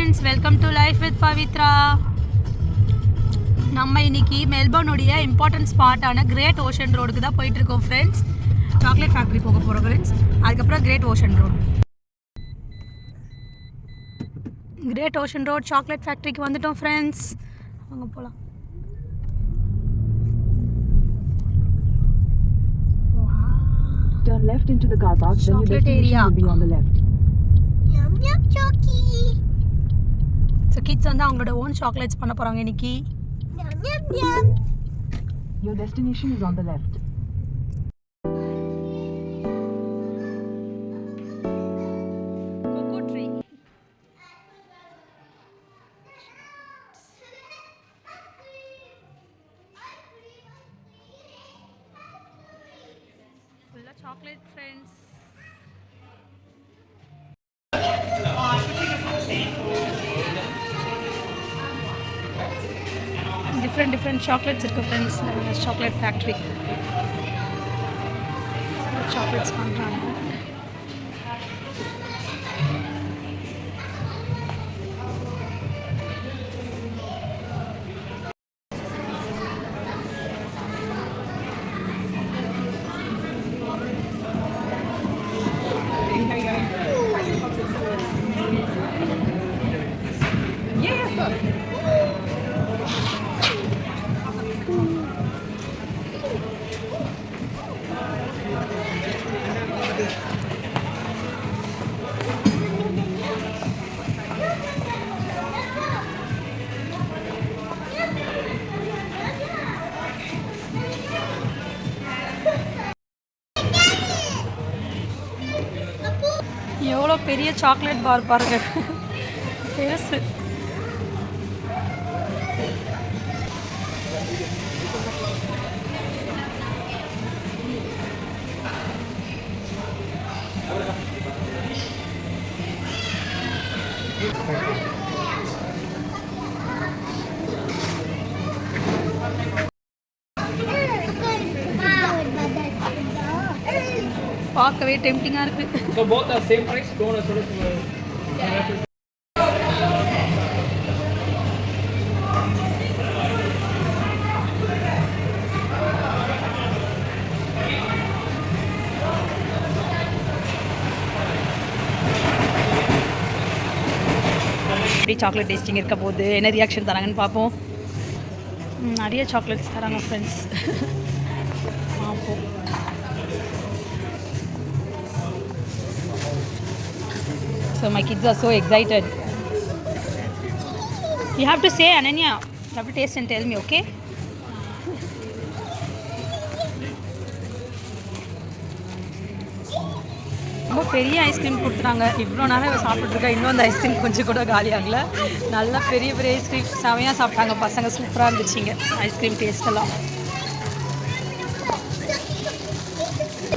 friends, welcome to Life with Pavitra. நம்ம இன்னைக்கு மெல்பர்னுடைய important ஸ்பாட்டான great ocean ரோடுக்கு தான் போயிட்டு இருக்கோம் ஃப்ரெண்ட்ஸ். சாக்லேட் ஃபேக்டரி போக போகிறோம் ஃப்ரெண்ட்ஸ். அதுக்கப்புறம் கிரேட் ஓஷன் ரோட் சாக்லேட் ஃபேக்டரிக்கு வந்துட்டோம் ஃப்ரெண்ட்ஸ். அங்கே போகலாம். Turn left into the car park, then your destination will be on the left. Yum yum chocky. So kids வந்து அவங்களோட ஓன் சாக்லேட்ஸ் பண்ண போறாங்க இன்னைக்கு. Yum yum yum. Your destination is on the left. Chocolaterie. Full of chocolate friends. Different chocolates irukku friends. Chocolate factory. Chocolates பண்றாங்க. எவ்வளோ பெரிய chocolate bar பாருங்க, பெருசு. பார்க்கவே டெம்ப்டிங்காக இருக்குது. So both are same price, don't sort of எப்படி chocolate tasting இருக்க போது, என்ன ரியாக்ஷன் தராங்கன்னு பார்ப்போம். நிறைய சாக்லேட்ஸ் தராங்க ஃப்ரெண்ட்ஸ், பார்ப்போம். So my kids are so excited. You have to say, Ananya, you have to taste and tell me, okay? ரொம்ப பெரிய ஐஸ்கிரீம் கொடுத்துறாங்க. இவ்வளோ நேரம் சாப்பிட்ருக்கா, இன்னும் அந்த ஐஸ்கிரீம் கொஞ்சம் கூட காலி ஆகலை. நல்லா பெரிய பெரிய ஐஸ்கிரீம் செமையாக சாப்பிட்டாங்க பசங்க. சூப்பராக இருந்துச்சுங்க ஐஸ்கிரீம் டேஸ்ட்டெல்லாம்.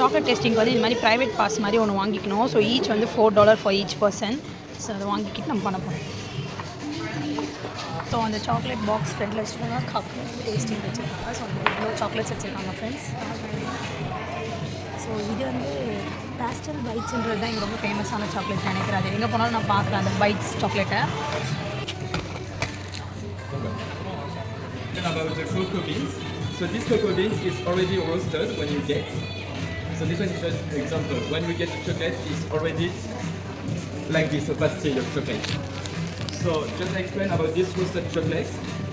சாக்லேட் டேஸ்டிங் வந்து இது மாதிரி ப்ரைவேட் பாஸ் மாதிரி ஒன்று வாங்கிக்கணும். ஸோ ஈச் வந்து $4 ஃபார் ஈச் பர்சன். ஸோ அதை வாங்கிக்கிட்டு நம்ம பண்ண போகிறோம். ஸோ அந்த சாக்லேட் பாக்ஸ் ஃப்ரெண்டில் வச்சுருக்காங்க, கப் டேஸ்டிங் வச்சுருக்காங்க. ஸோ வந்து இவ்வளோ சாக்லேட்ஸ் வச்சுருக்காங்க ஃப்ரெண்ட்ஸ். ஸோ இது வந்து பேஸ்டல் பைட்ஸ்ன்றது தான் இங்கே ரொம்ப ஃபேமஸான சாக்லேட் நினைக்கிறேன். அது எங்கே போனாலும் நான் பார்க்குறேன் அந்த பைட்ஸ் சாக்லேட்டை. about the cocoa beans. So this cocoa beans is already roasted when you get. So this one is just an example. When we get the chocolate, it's already like this, a pastille of chocolate. So just explain about this roasted chocolate.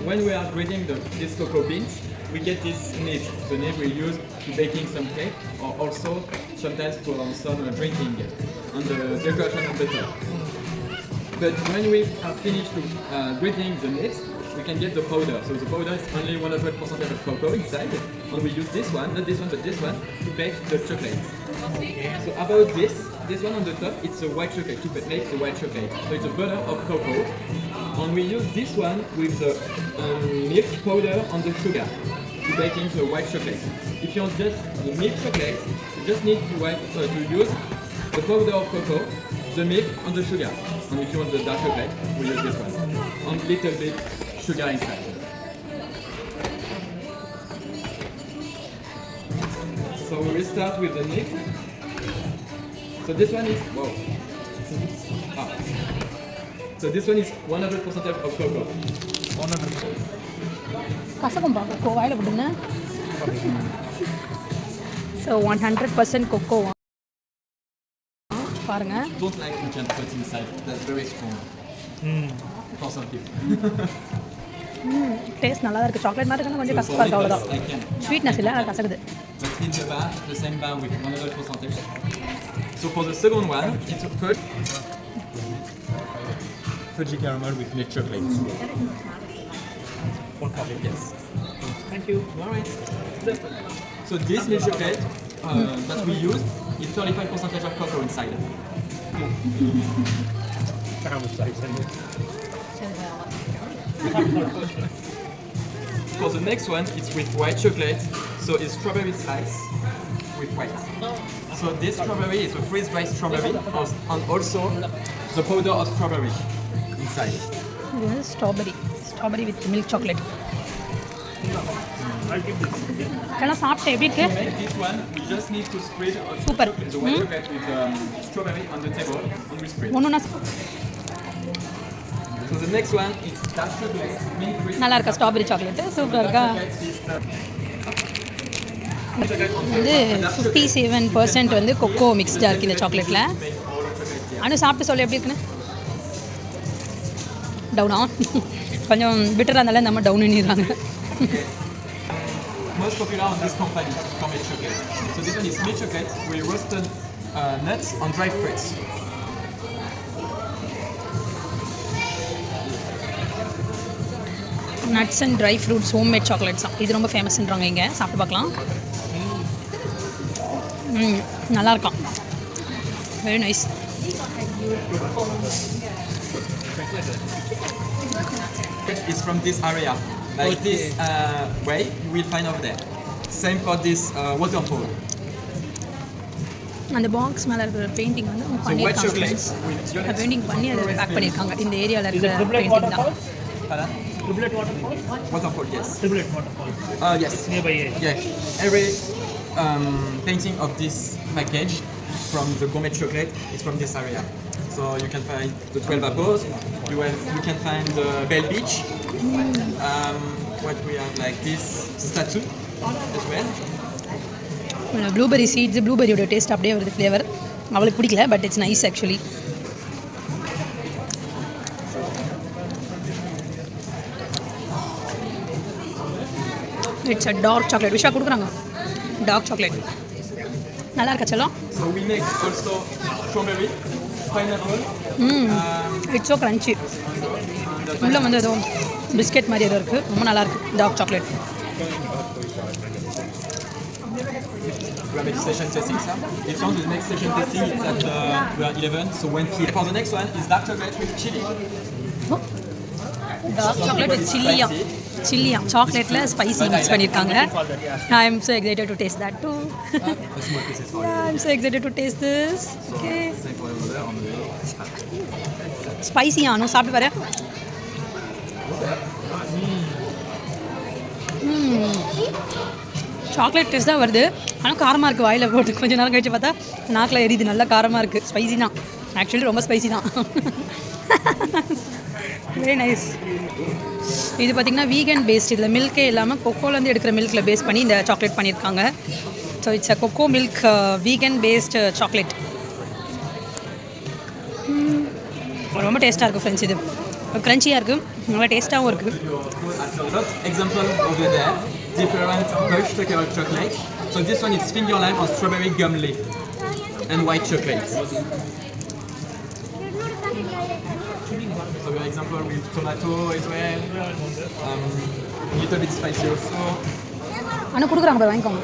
When we are grating these cocoa beans, we get this nib. The nib we use to baking some cake, or also sometimes for some drinking on the decoration of the top. But when we have finished grating the nibs, we can get the powder. So the powder is only 100% of cocoa inside, and we use this one, not this one, but this one, to bake the chocolate. So about this one on the top, it's a white chocolate, to make the white chocolate. So it's a butter of cocoa, and we use this one with the milk powder and the sugar to baking the white chocolate. If you want just the milk chocolate, you just need to use the powder of cocoa, the milk and the sugar. And if you want the dark chocolate, we use this one. And little bit sugar inside. So we will start with the milk. So this one is, wow. So this one is 100% of cocoa. 100%. கசக்கும் கொக்கோ வாயில் போட்டுங்க. So 100% kho kho பாருங்க. Don't like you can put inside. That's very strong. For some people. Taste நல்லா இருக்குது. Chocolate மாதிரி இருக்குன்னா கொஞ்சம் கசப்பாக இருக்குது அவ்வளோதான். ஸ்வீட்னஸ் இல்லை, அது கசக்குது. Let's hit the bar, the same bar with 100%. So for the second one, it's a fudgy caramel with milk chocolate. One copy. Yes. Thank you. Alright. So this milk chocolate that we use is 35% of cocoa inside. For the next one, it's with white chocolate. So it's strawberry slice with white. So this strawberry is a freeze-dried strawberry and also the powder of strawberry inside. இது வந்து strawberry with milk chocolate. இதெல்லாம் சாப்பிட்டேன் எப்படி இருக்கு? To make this one, we just need to spread Super. the white chocolate with strawberry on the table and we spread. ஒன்றுனா So the next one is dark chocolate, mint crisp. நல்லா இருக்கா strawberry chocolate? சூப்பராக இருக்கா? வந்து 57% வந்து கொக்கோ மிக்ஸ்டாக இருக்குது இந்த சாக்லேட்டில். ஆனால் சாப்பிட்டு சொல்ல எப்படி இருக்குன்னு? டவுனா? கொஞ்சம் பிட்டராக இருந்தாலும் நம்ம டவுன் பண்ணிடுறாங்க. Most popular on this company, handmade chocolate. So this one is milk chocolate with roasted nuts and dried fruits. Nuts and dry fruits homemade chocolates தான் இது ரொம்ப ஃபேமஸ்ன்றாங்க. இங்கே சாப்பிட்டு பார்க்கலாம். நல்லா இருக்கான். Very nice. It's from this area. Like this way, you will find over there. Same for this waterfall. அந்த box மேலே இருக்கிற பெயிண்டிங் வந்து So white பண்ணியிருக்காங்க. chocolates with பெயிண்டிங் பண்ணி அதை பேக் பண்ணியிருக்காங்க. இந்த ஏரியாவில் இருக்கிற பெயிண்டிங் தான். Pardon? Triplet waterfall? Waterfall, yes. Triplet waterfall. Yes. Nearby here. Yeah. Every painting of this package from the gourmet chocolate is from this area. So you can find the 12 apples. You can find the Bell Beach. What we have like this statue as well. Blueberry seeds, ப்ளூபெரியோட taste அப்படியே வருது flavour. அவளுக்கு பிடிக்கல, but it's nice actually. It's a dark chocolate. விஷா கொடுக்குறாங்க dark chocolate. நல்லா இருக்கா செல்லம்? So we make also strawberry, pineapple. It's so crunchy. உள்ளே வந்து ஏதோ பிஸ்கெட் மாதிரி ஏதோ இருக்குது. ரொம்ப நல்லாயிருக்கு dark chocolate. We have a session testing, sir. If you want the next session testing, it's at we are 11. So when for the next one is dark chocolate with chili. Dark chocolate with சில்லியா சாக்லேட்டில் spicy mix பண்ணியிருக்காங்க. I am so excited to taste that too. Small pieces for you. I am so excited to taste this. Okay Same for over there on the ஸ்பைசியானு சாப்பிட்டு பாரு. Chocolate taste தான் வருது, ஆனால் காரமாக இருக்குது. வாயில் போட்டு கொஞ்சம் நேரம் கழிச்சு பார்த்தா நாக்கில் எரியுது. நல்லா காரமாக இருக்குது. ஸ்பைசி தான் ஆக்சுவலி, ரொம்ப ஸ்பைசி தான். Very nice. இது பார்த்திங்கன்னா வீகன் பேஸ்ட். இதில் மில்கே இல்லாமல் கொக்கோலேருந்து எடுக்கிற மில்கில் பேஸ் பண்ணி இந்த சாக்லேட் பண்ணியிருக்காங்க. So it's a cocoa milk vegan based chocolate. ரொம்ப டேஸ்ட்டாக இருக்குது ஃப்ரெண்ட்ஸ். இது க்ரன்ச்சியாக இருக்குது, நல்லா டேஸ்ட்டாகவும் இருக்குது. example over there, different Bush chocolate. So this one is finger lime or strawberry gum leaf and white chocolate. So your example with tomato as well, little bit spicy also. ஆனால் கொடுக்குறாங்க பாரு, வாங்கிக்கோங்க.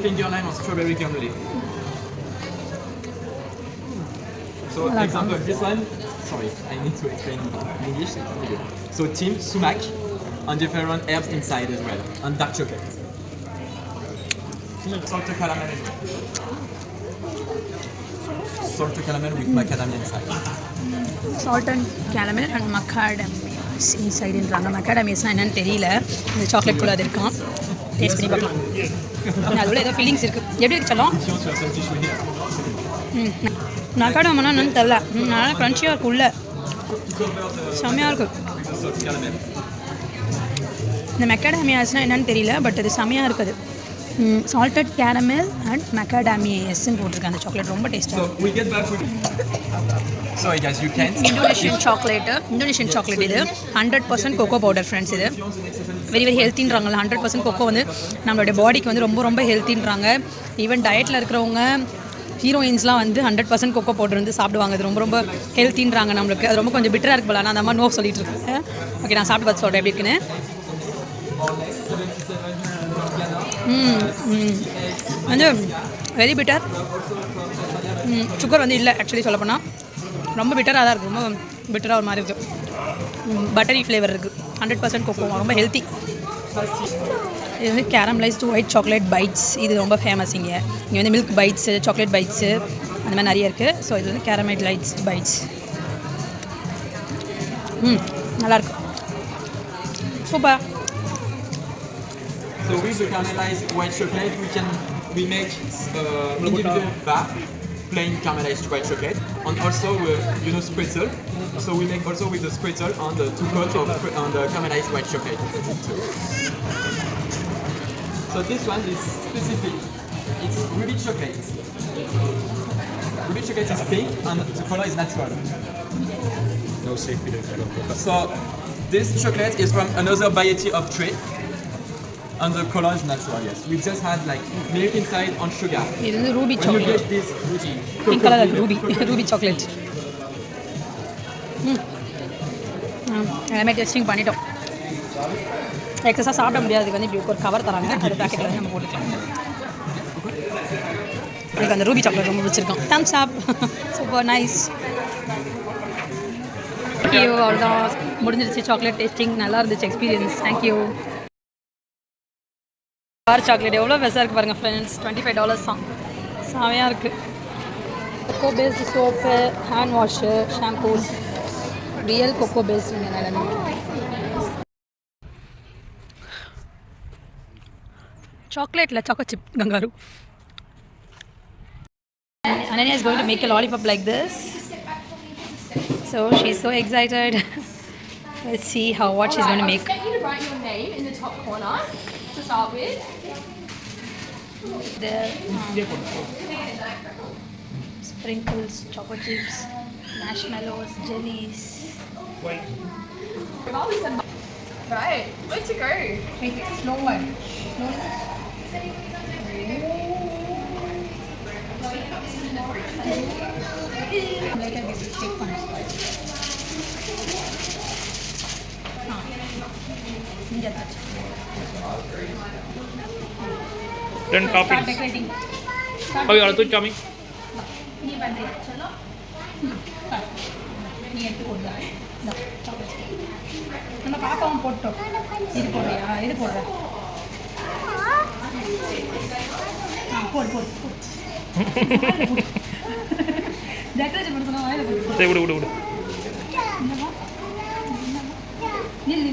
Finger lime or strawberry gum leaf. So example, this one, sorry, I need to explain in English. So team sumac and different herbs inside as well, and dark chocolate. Salted caramel as well. Salted caramel with macadamia inside. Salt and caramel and macadamias inside. Macadamias என்னன்னு தெரியல. இந்த chocolate குள்ள அது இருக்கும். Taste பண்ணி பார்க்கலாம். அதோட ஏதோ ஃபீலிங்ஸ் இருக்குது. எப்படி இருக்கு சொல்லும்? நக்காடாமனா என்னன்னு தெரில. நல்லா க்ரன்ச்சியாக இருக்குது உள்ள. செம்மையாக இருக்குது. இந்த மெக்கடாமியாஸ்னால் என்னன்னு தெரியல, பட் அது செம்மையாக இருக்குது. சால்டட் கேரமல் அண்ட் மெக்கடாமியஸ்ன்னு போட்டிருக்கேன். அந்த சாக்லேட் ரொம்ப டேஸ்ட்டாக. Sorry guys, you can't. Indonesian chocolate இது 100% கொக்கோ பவுடர் ஃப்ரெண்ட்ஸ். இது வெரி வெரி ஹெல்த்தின்றாங்கல்ல. 100% கொக்கோ வந்து நம்மளுடைய பாடிக்கு வந்து ரொம்ப ரொம்ப ஹெல்த்தின்றாங்க. ஈவன் டயட்டில் இருக்கிறவங்க ஹீரோயின்ஸ்லாம் வந்து 100% கொக்கோ பவுடர் வந்து சாப்பிடுவாங்க. அது ரொம்ப ரொம்ப ஹெல்த்தின்றாங்க நம்மளுக்கு. அது ரொம்ப கொஞ்சம் பிட்டராக இருக்கு போல. நான் அந்த மாதிரி நோ சொல்லிட்டு இருக்கேன். ஓகே, நான் சாப்பிட்டு பார்த்து சொல்கிறேன் எப்படி இருக்குன்னு. வந்து வெரி பிட்டர். சுகர் வந்து இல்லை ஆக்சுவலி சொல்லப்போனால். ரொம்ப பிட்டராக தான் இருக்குது. ரொம்ப பிட்டராக ஒரு மாதிரி இருக்குது. பட்டரி ஃப்ளேவர் இருக்குது. 100% கொக்கோ, ரொம்ப ஹெல்த்தி. இது வந்து கேரமலைஸ்டு ஒயிட் சாக்லேட் பைட்ஸ். இது ரொம்ப ஃபேமஸ் இங்கே. இங்கே வந்து மில்க் பைட்ஸு, சாக்லேட் பைட்ஸு அந்த மாதிரி நிறைய இருக்குது. ஸோ இது வந்து கேரமலைஸ்டு பைட்ஸ். நல்லாயிருக்கு. Super. So with the caramelized white chocolate, we make individual bar, plain caramelized white chocolate, and also spritzel. So we make also with the spritzel on the 2 coats on the caramelized white chocolate. So this one is specific. It's ruby chocolate. Ruby chocolate is pink and the color is natural. No safety. So this chocolate is from another variety of tree. And the color is natural, yes. We just had like milk inside on sugar. இது வந்து Ruby When you chocolate. get this pink colour Ruby chocolate. எல்லாமே testing பண்ணிட்டோம். எக்ஸஸாக சாப்பிட முடியாது. வந்து இப்படி ஒரு கவர் தராங்க. அது பேக்கெட்டில் வந்து நம்ம போட்டுக்கலாம். எனக்கு அந்த ரூபி சாக்லேட் ரொம்ப பிடிச்சிருக்கோம். தம்ஸ் அப். Super nice. தேங்க்யூ. அவ்வளோதான் முடிஞ்சிருச்சு சாக்லேட் டேஸ்டிங். நல்லா இருந்துச்சு எக்ஸ்பீரியன்ஸ். தேங்க்யூ. பார் சாக்லேட் எவ்வளோ பெருசாக இருக்குது பாருங்கள் ஃப்ரெண்ட்ஸ். $25 தான். செமையாக இருக்குது. Cocoa based soap, hand wash, shampoos, real cocoa based எல்லாமே. சாக்லேட்டில் choco chip kangaroo. Ananya is going to make a lollipop like this. So she's so excited. Let's see what she's going to make. I want you to write your name in the top corner to start with. The sprinkles, chocolate chips, marshmallows, jellies. White. Right, where to go? Wait, slow one. Later we will take one. Then Start toppings. decorating. How you are to chami? நீ பண்ணுறியா சொல்லோ நீ எடுத்து போடுறா இந்த chocolate நம்ம பாப்பாவும் போட்டோம். இது போடுறியா? இது போடுறேன். போடு போடு போடு. டெக்கரேஷன் பண்ண சொன்னா வாயில போடு. சரி விடு. என்னமா நில்.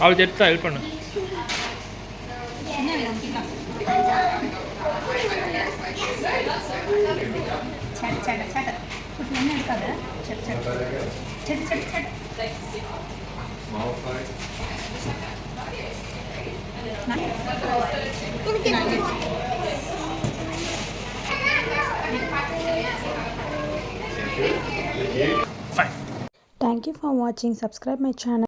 அவள் ஜெட்ஸா ஹெல்ப் பண்ணு. என்ன வேணும் கிட்டா? சட்ட என்ன எடுக்காது. சட்ட Fine. Thank you for watching. Subscribe my channel.